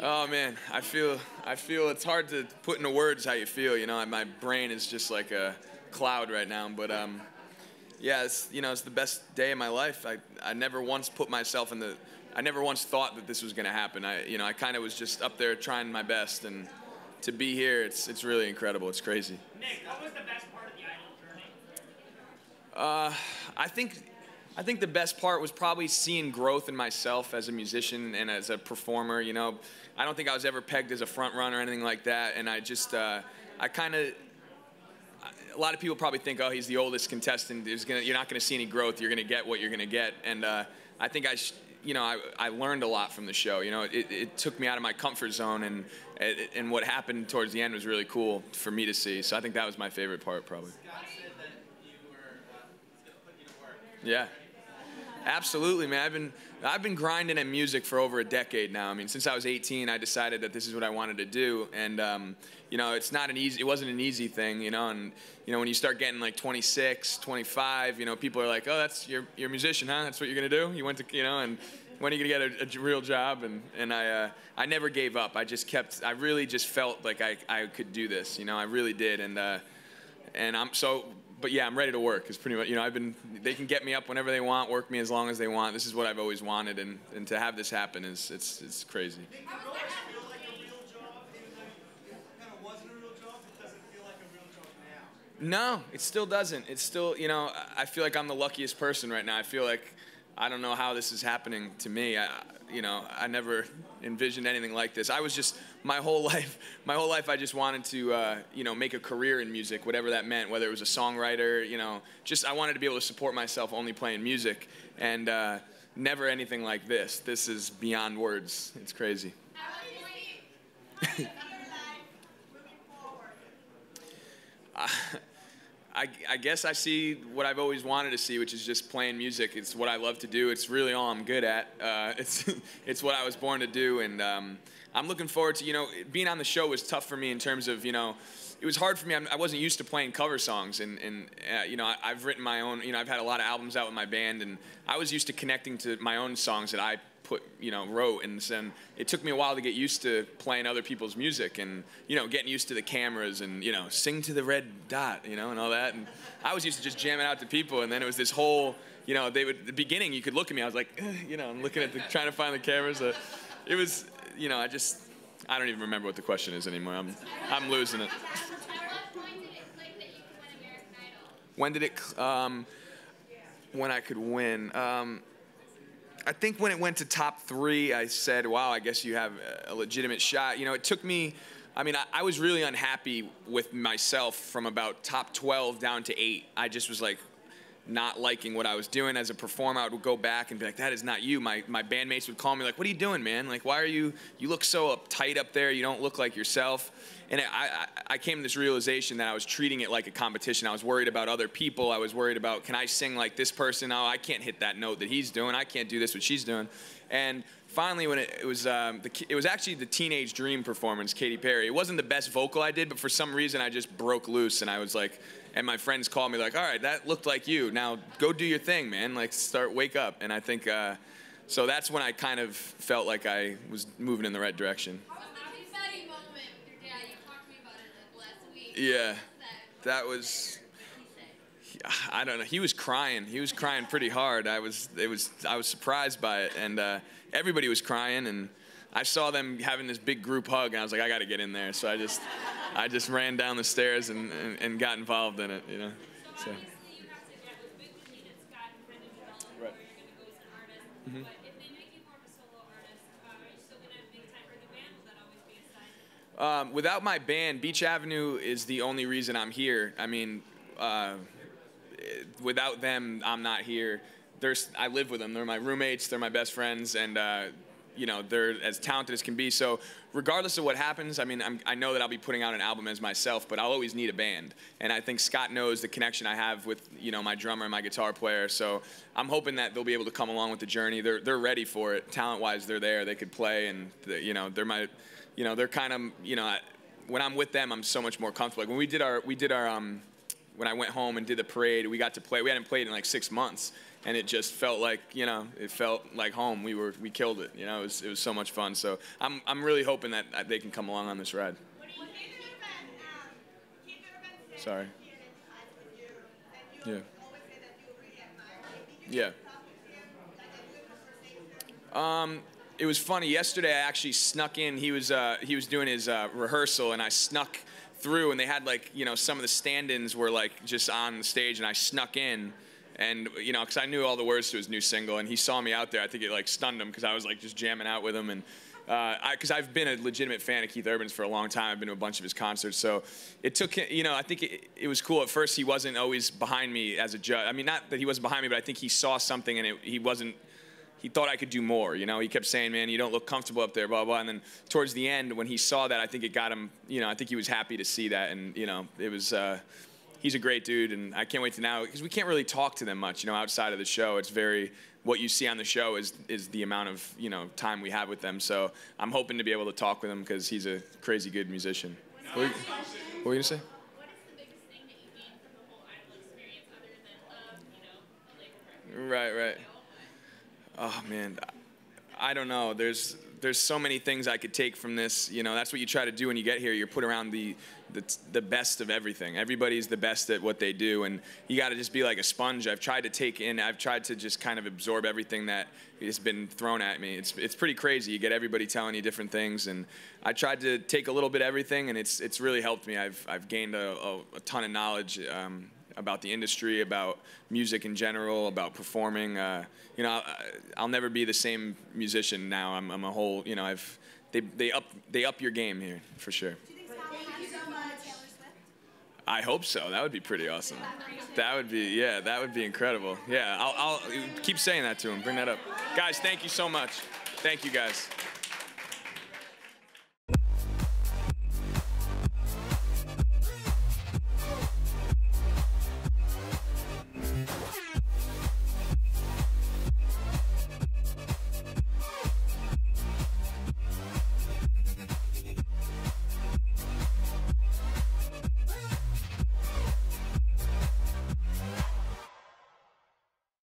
Oh man, I feel it's hard to put into words how you feel. You know, my brain is just like a cloud right now. But yeah, it's the best day of my life. I never once put myself in the. I never once thought that this was going to happen. I kind of was just up there trying my best, and to be here, it's really incredible. It's crazy. Nick, what was the best part of the Idol journey? I think the best part was probably seeing growth in myself as a musician and as a performer. You know, I don't think I was ever pegged as a front runner or anything like that. And I just, I kind of, a lot of people probably think, oh, he's the oldest contestant. You're not going to see any growth. You're going to get what you're going to get. And I think I learned a lot from the show. You know, it took me out of my comfort zone, and what happened towards the end was really cool for me to see. So I think that was my favorite part, probably. Scott said that you were putting you to work. Yeah. Absolutely, man. I've been grinding at music for over a decade now. I mean, since I was 18, I decided that this is what I wanted to do, and you know, it wasn't an easy thing, you know. And you know, when you start getting like 26, 25, you know, people are like, "Oh, you're a musician, huh? That's what you're gonna do? You went to, you know, and when are you gonna get a real job?" And I never gave up. I really just felt like I could do this, you know. I really did, and I'm so. But yeah, I'm ready to work. It's pretty much, you know, they can get me up whenever they want, work me as long as they want. This is what I've always wanted, and to have this happen it's crazy. Did Walsh feel like a real job, even though it kind of wasn't a real job? It doesn't feel like a real job now. No, it still doesn't. It's still, you know, I feel like I'm the luckiest person right now. I feel like I don't know how this is happening to me. I never envisioned anything like this. I was just my whole life I just wanted to you know, make a career in music, whatever that meant, whether it was a songwriter, you know, just I wanted to be able to support myself only playing music, and never anything like this. This is beyond words. It's crazy. How do you see your life moving forward? I guess I see what I've always wanted to see, which is just playing music. It's what I love to do. It's really all I'm good at. It's what I was born to do, and I'm looking forward to, you know, being on the show was tough for me in terms of, you know, it was hard for me. I wasn't used to playing cover songs, and you know, I've written my own, you know, I've had a lot of albums out with my band, and I was used to connecting to my own songs that I wrote, and it took me a while to get used to playing other people's music, and you know, getting used to the cameras, and you know, sing to the red dot, you know, and all that. And I was used to just jamming out to people, and then it was this whole, you know, at the beginning you could look at me, I was like, you know, I'm looking at trying to find the cameras. It was, you know, I don't even remember what the question is anymore. I'm losing it. At what point did it click that you could win American Idol? When did it? When I could win. I think when it went to top 3, I said, wow, I guess you have a legitimate shot. You know, it took me, I mean, I was really unhappy with myself from about top 12 down to 8. I just was like not liking what I was doing as a performer. I would go back and be like, that is not you. My bandmates would call me like, what are you doing, man? Like, why are you look so uptight up there. You don't look like yourself. And I came to this realization that I was treating it like a competition. I was worried about other people. I was worried about, can I sing like this person? Oh, I can't hit that note that he's doing. I can't do this what she's doing. And finally, when it was actually the Teenage Dream performance, Katy Perry. It wasn't the best vocal I did, but for some reason I just broke loose, and I was like, and my friends called me like, all right, that looked like you. Now go do your thing, man. Like, wake up. And I think, so that's when I kind of felt like I was moving in the right direction. How was the confetti moment with your dad? You talked to me about it like last week. Yeah, that was. I don't know. He was crying. He was crying pretty hard. I was surprised by it, and everybody was crying, and I saw them having this big group hug, and I was like, I got to get in there. So I just ran down the stairs and got involved in it, you know. So obviously you have to get with Big Queen and Scott and Brendan development where you're going to go as an artist. Mm-hmm. But if they make you more of a solo artist, are you still going to make time for the band? Will that always be a sign? Without my band, Beach Avenue is the only reason I'm here. I mean, without them, I'm not here. I live with them. They're my roommates. They're my best friends, and you know, they're as talented as can be. So regardless of what happens, I mean, I know that I'll be putting out an album as myself, but I'll always need a band. And I think Scott knows the connection I have with, you know, my drummer and my guitar player. So I'm hoping that they'll be able to come along with the journey. They're ready for it. Talent-wise, they're there. They could play, and you know, they're kind of, you know, when I'm with them, I'm so much more comfortable. Like when we did our when I went home and did the parade, we got to play. We hadn't played in like 6 months, and it just felt like, you know, it felt like home. We killed it. You know, it was so much fun. So I'm really hoping that they can come along on this ride. Sorry. Yeah. Yeah. It was funny. Yesterday, I actually snuck in. He was doing his rehearsal, and I snuck through, and they had, like, you know, some of the stand-ins were like just on the stage, and I snuck in, and, you know, because I knew all the words to his new single, and he saw me out there. I think it like stunned him because I was like just jamming out with him, and because I've been a legitimate fan of Keith Urban's for a long time. I've been to a bunch of his concerts, so it took, you know, I think it was cool. At first, he wasn't always behind me as a judge. I mean, not that he wasn't behind me, but I think he saw something, and he thought I could do more, you know. He kept saying, man, you don't look comfortable up there, blah, blah. And then towards the end, when he saw that, I think it got him, you know, I think he was happy to see that. And, you know, it was, he's a great dude. And I can't wait to now, because we can't really talk to them much, you know, outside of the show. It's very, what you see on the show is the amount of, you know, time we have with them. So I'm hoping to be able to talk with him because he's a crazy good musician. What were you going to say? What is the biggest thing that you gained from the whole Idol experience other than, you know, the label record? Right. Oh, man, I don't know. There's so many things I could take from this. You know, that's what you try to do when you get here. You're put around the best of everything. Everybody's the best at what they do, and you got to just be like a sponge. I've tried to just kind of absorb everything that has been thrown at me. It's pretty crazy. You get everybody telling you different things, and I tried to take a little bit of everything, and it's really helped me. I've gained a ton of knowledge about the industry, about music in general, about performing. You know, I'll never be the same musician now. I'm a whole, you know, they up your game here for sure. Do you think Scott will have some Taylor Swift? I hope so. That would be pretty awesome. That would be incredible. Yeah, I'll keep saying that to him. Bring that up. Guys, thank you so much. Thank you guys.